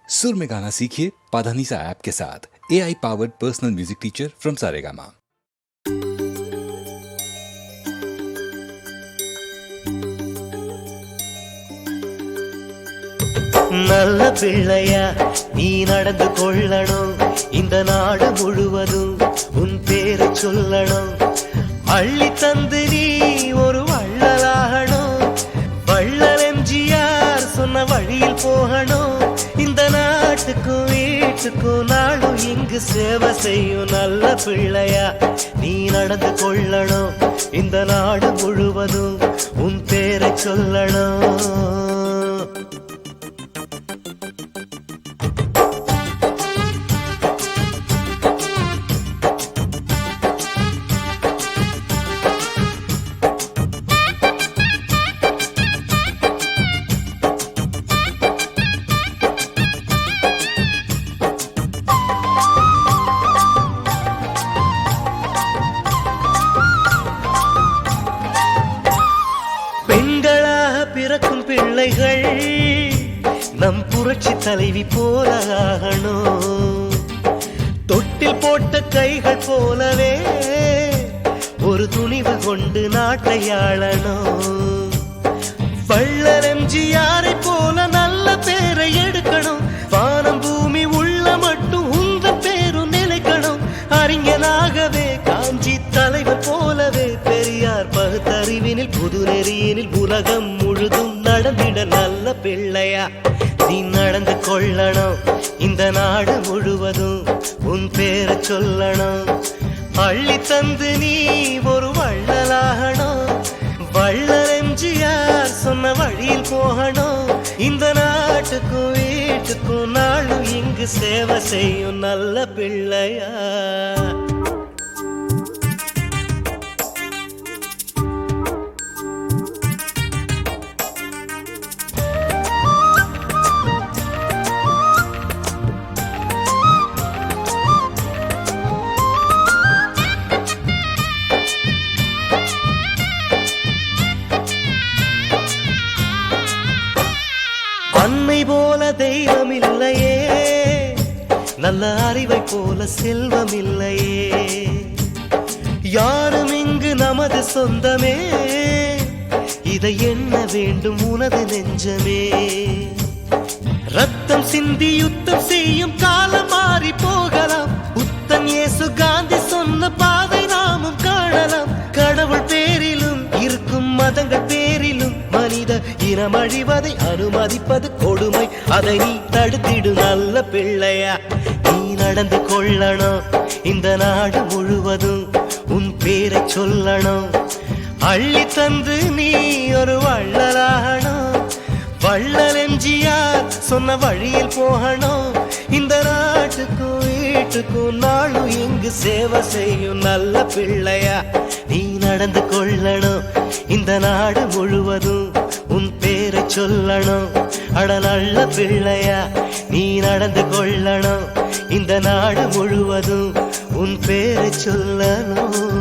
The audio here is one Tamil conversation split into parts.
सुर में गाना सीखिए पाधानीसा ऐप के साथ। AI powered personal music teacher from Saregama. நல்ல பிள்ளையா நீ நடந்து கொள்ளணும், இந்த நாடு முழுவதும் உன் பேரை சொல்லணும். அள்ளி தந்து நீ ஒரு வள்ளலாகணும், வள்ளல் எம்ஜிஆர் சொன்ன வழியில் போகணும். இந்த நாட்டுக்கும் வீட்டுக்கும் நாடும் இங்கு சேவை செய்யும். நல்ல பிள்ளையா நீ நடந்து கொள்ளணும், இந்த நாடு முழுவதும் உன் பேரை சொல்லணும். பிறக்கும் பிள்ளைகள் நம் புரட்சி தலைவி போல ஆகணும். தொட்டில் போட்ட கைகள் போலவே ஒரு துணிவு கொண்டு நாட்டை ஆளணும். வள்ளல் எம்ஜிஆரை போல நல்ல பேரை எடுக்கணும். வானம் பூமி உள்ள மட்டும் உங்கள் பேரும் நிலைக்கணும். அறிஞனாகவே காஞ்சி தலைவர் போலவே பெரியார் பகுத்தறிவினில் புது நெறியினில் உலகம் முழுதும் நடந்திட நல்ல பிள்ளையா நீ நடந்து கொள்ளணும். இந்த நாடு முழுவதும் உன் பேரை சொல்லணும். அள்ளி தந்து நீ ஒரு வள்ளலாகணும், வள்ளல் எம்ஜிஆர் சொன்ன வழியில் போகணும். இந்த நாட்டுக்கும் வீட்டுக்கும் நாளும் இங்கு சேவை செய்யும். நல்ல பிள்ளையா அன்னை போல தெய்வம் இல்லையே, நல்ல அறிவை போல செல்வம் இல்லையே. யாரும் இங்கு நமது சொந்தமே, இதை எண்ண வேண்டும் உனது நெஞ்சமே. ரத்தம் சிந்தி யுத்தம் செய்யும் காலம் மாறி போகலாம். புத்தன் இயேசு காந்தி சொன்ன பாதை நாமும் காணலாம். கடவுள் பேரிலும் இருக்கும் மதங்கள் பேரிலும் மனித இனம் அழிவதை அனுமதிப்பது கொடுமை. அதை நீ தடுத்திடு நல்ல பிள்ளையா நீ நடந்து கொள்ளணும். இந்த நாடு முழுவதும் உன் பேரை சொல்லணும். அள்ளி தந்து நீ ஒரு வள்ளலாகணும், வள்ளல் எம்ஜிஆர் சொன்ன வழியில் போகணும். இந்த நாட்டுக்கும் வீட்டுக்கும் நாளும் இங்கு சேவை செய்யும். நல்ல பிள்ளையா நீ நடந்து கொள்ளணும். இந்த நாடு முழுவதும் உன் பேரை சொல்லணும். அட நல்ல பிள்ளையா நீ நடந்து கொள்ளணும். இந்த நாடு முழுவதும் உன் பேரை சொல்லணும்.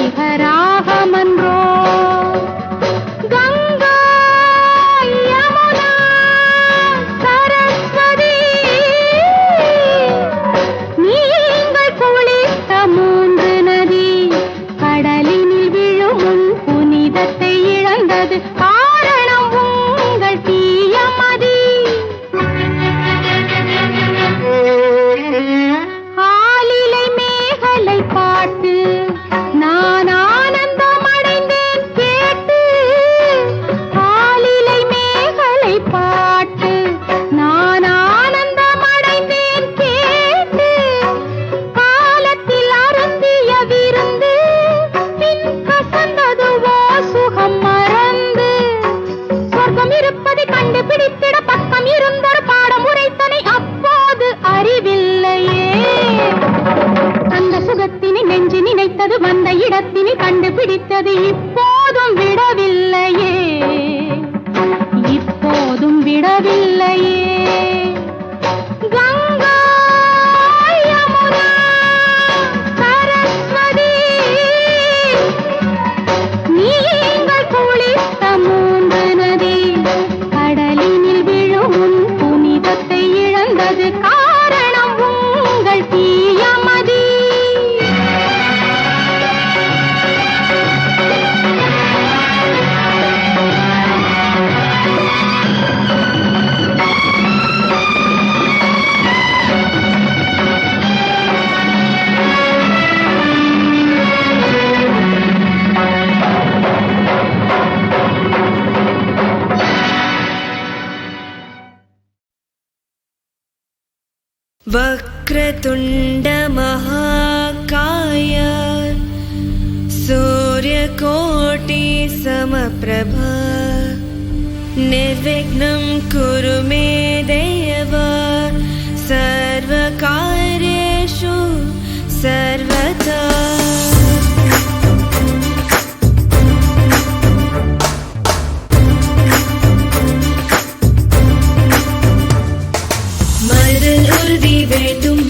மேகராகமன்றோ கங்கா யமுனா சரஸ்வதி நீங்கள் குளித்த மூன்று நதி கடலினில் விழும் முன் புனிதத்தை இழந்தது காரணம் உங்கள் தீயமதி. ஆலிலை மேகலை பாட்டு நான் ஆனந்தம் அடைந்தேன் கேட்டு. ஆலிலை மேகலை பாட்டு நான் ஆனந்தம் அடைந்தேன் கேட்டு. காலத்தில் அருந்திய விருந்து பின் கசந்ததுவோ சுகம் மறந்து. சொர்க்கம் இருப்பதை கண்டுபிடித்திட பக்கம் இருந்தொரு பாடம் உரைத்தனை அப்போது அறிவில்லையே. அந்த சுகத்தினை நெஞ்சு நினைத்தது வந்த இடத்தினை கண்டுபிடித்தது இப்போதும் விடவில்லையே. இப்போதும் விடவில்லையே. கங்கா யமுனா சரஸ்வதி நீங்கள் குளித்த மூன்று நதி கடலினில் விழும் முன் புனிதத்தை இழந்தது காரணம் உங்கள் தீயமதி. वक्रतुण्ड महाकाय सूर्यकोटि समप्रभा निर्विघ्नं कुरु मे देव सर्वकार्येषु सर्वदा. மனதில் உறுதி வேண்டும்,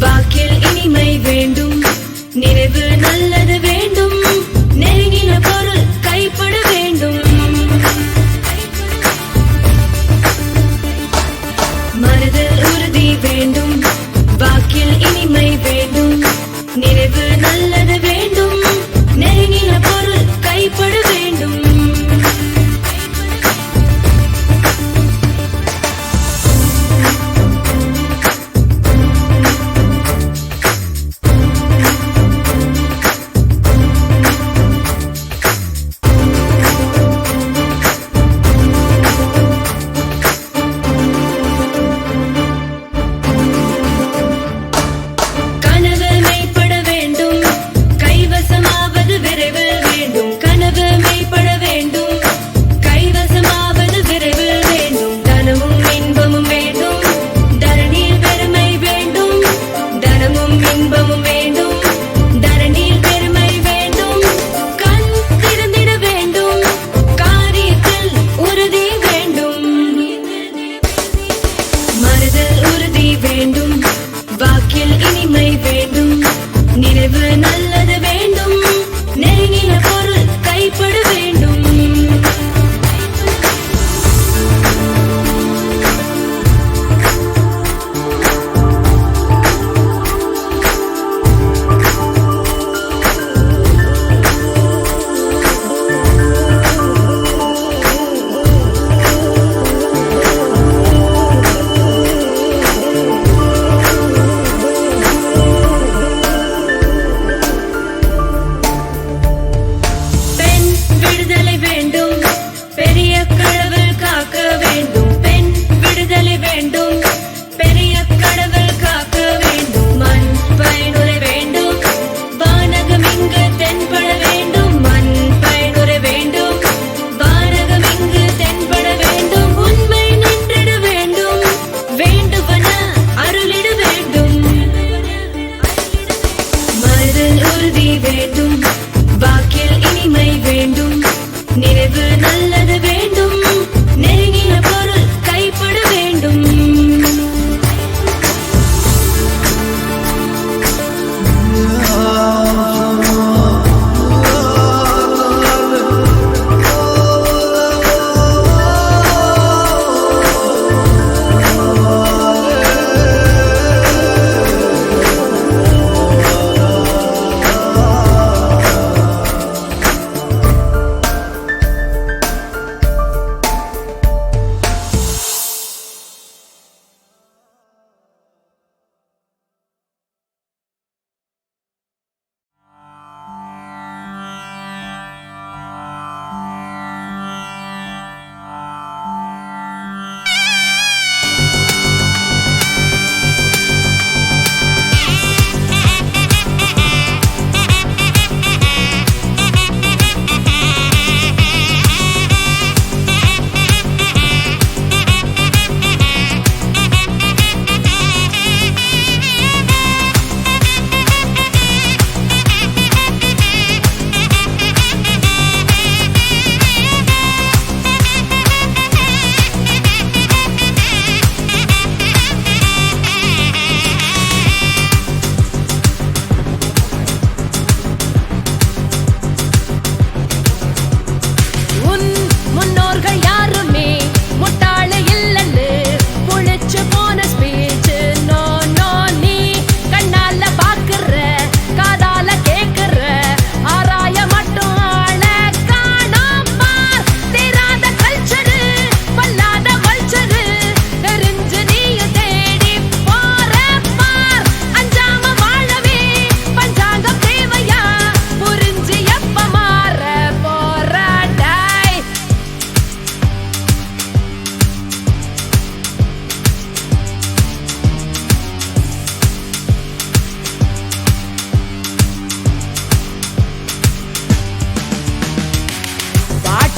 வாக்கில் இனிமை வேண்டும், நினைவு நல்லது வேண்டும், நெருங்கின பொருள் கைப்பட வேண்டும். மனதில் உறுதி வேண்டும், வாக்கில் இனிமை வேண்டும், நினைவு நல்ல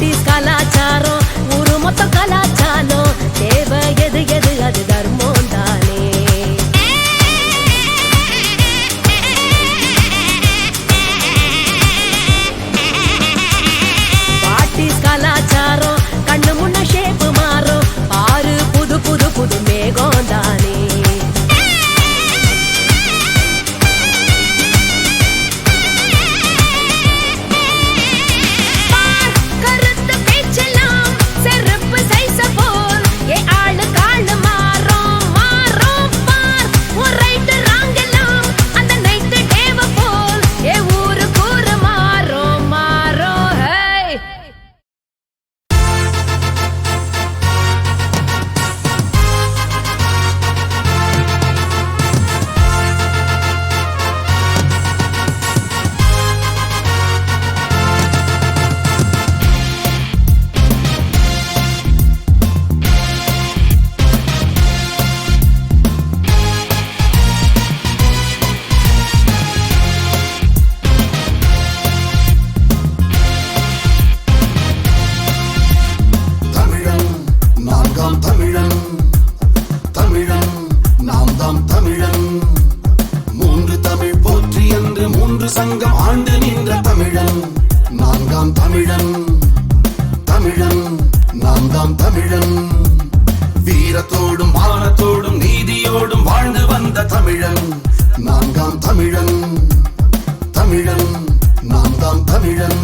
பாட்டிஸ் கலாச்சாரம் ஊரு மொத்த கலாச்சாரம் தேவை எது எது அது தர்மம் தானே பாட்டிஸ் கலாச்சாரம் கண்ணு முன்ன ஷேப்பு மாறும் பாரு புது புது புது மேகம் தானே சங்கம் ஆண்டு நின்ற தமிழன் நான்காம் தமிழன் தமிழன் நாம் தாம் தமிழன் வீரத்தோடும் மானத்தோடும் நீதியோடும் வாழ்ந்து வந்த தமிழன் நான்காம் தமிழன் தமிழன் நாம் தாம் தமிழன்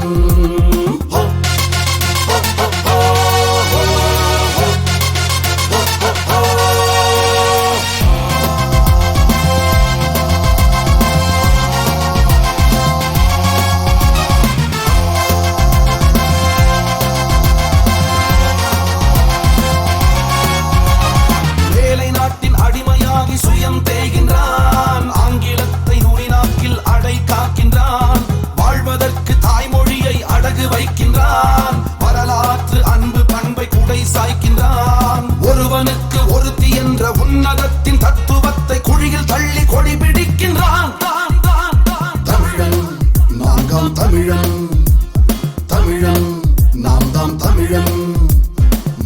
சுயம் தேகின்றான் ஆங்கிலத்தை நுனிநாக்கில் அடை காக்கின்றான் வாழ்வதற்கு தாய்மொழியை அடகு வைக்கின்றான் வரலாற்று அன்பு பண்பை குடை சாய்க்கின்றான் ஒருவனுக்கு ஒருத்தி என்ற உன்னதத்தின் தத்துவத்தை குழியில் தள்ளி கொடி பிடிக்கின்றான் தமிழன் நான்காம் தமிழன் தமிழன் நாம் தாம் தமிழன்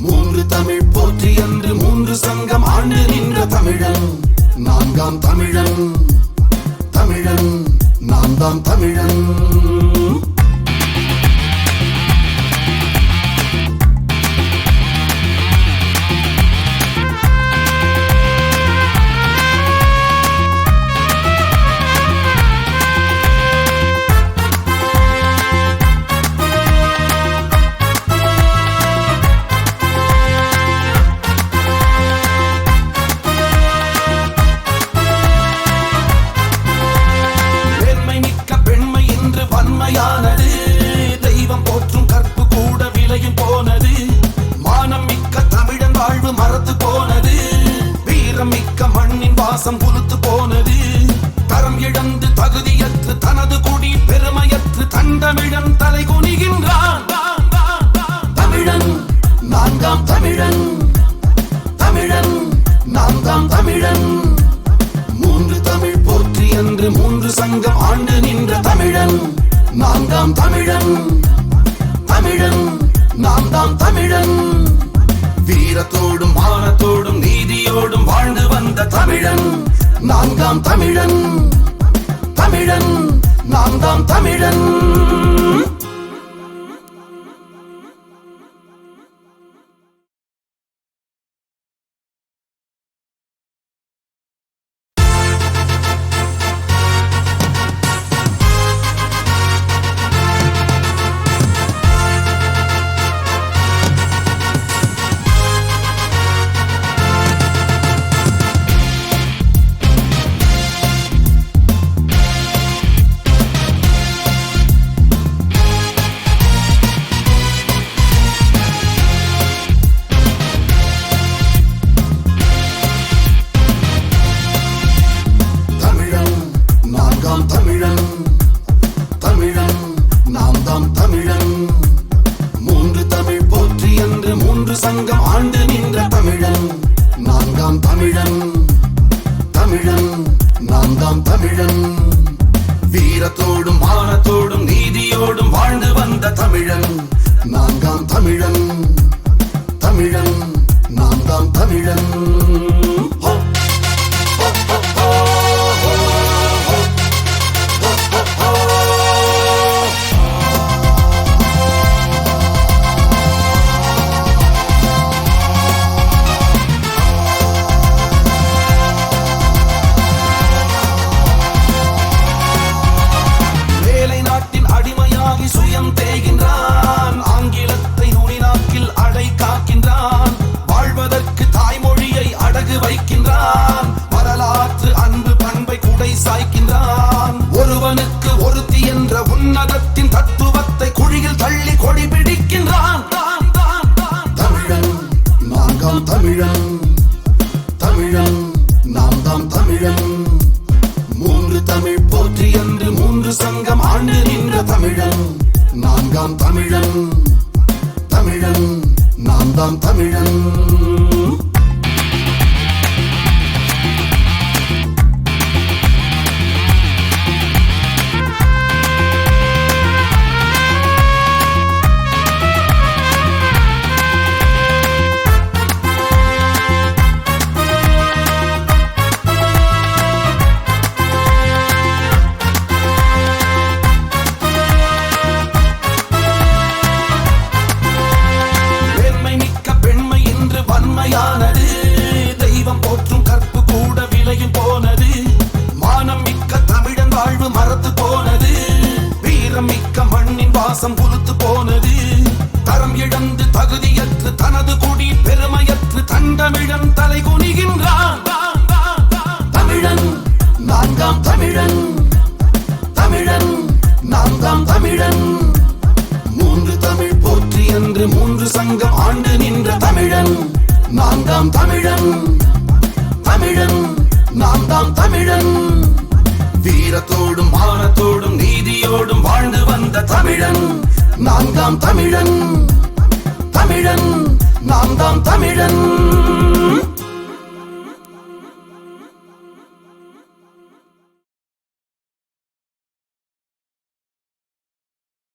மூன்று தமிழ் போற்றி என்று மூன்று சங்கம் ஆண்டு நின்ற தமிழன் நான்காம் தமிழன் தமிழன் நாம் தாம் தமிழன் தெய்வம் போற்றும் கற்பு கூட விலையும் போனது மானம் மிக்க தமிழன் வாழ்வு மறந்து போனது வீரம் மிக்க மண்ணின் வாசம் புலுத்து போனது தரம் இழந்து தகுதியற்று தனது குடி பெருமையற்று தந்தமிழன் தலை குனிகின்றான் தமிழன் நான்காம் தமிழன் தமிழன் நாம் தாம் தமிழன் மூன்று தமிழ் போற்றி என்று மூன்று சங்கம் ஆண்டு நின்ற தமிழன் நான்காம் தமிழன் தமிழன் நாம் தாம் தமிழன் வீரத்தோடும் மானத்தோடும் நீதியோடும் வாழ்ந்து வந்த தமிழன் நான்காம் தமிழன் தமிழன் நாம் தாம் தமிழன் நான்காம் தமிழன் தமிழன் நாம் தாம் தமிழன் வன்மையானது தெய்வம் போற்றும் கற்பு கூட விலையும் போனது மானம் மிக்க தமிழன் வாழ்வு மறந்து போனது வீரம் மிக்க மண்ணின் வாசம் புலுத்து போனது தரம் இழந்து தகுதியற்று தனது குடி பெருமையற்று தண்டமிழன் தலை குனிகின்றான் தமிழன் நான்காம் தமிழன் தமிழன் நான்காம் தமிழன் மூன்று தமிழ் போற்றி என்று மூன்று சங்கம் ஆண்டு நின்ற தமிழன் நான்காம் தமிழன் தமிழன் நாம் தாம் தமிழன் வீரத்தோடும் மானத்தோடும் நீதியோடும் வாழ்ந்து வந்த தமிழன் நான்காம் தமிழன் தமிழன் நாம் தாம் தமிழன்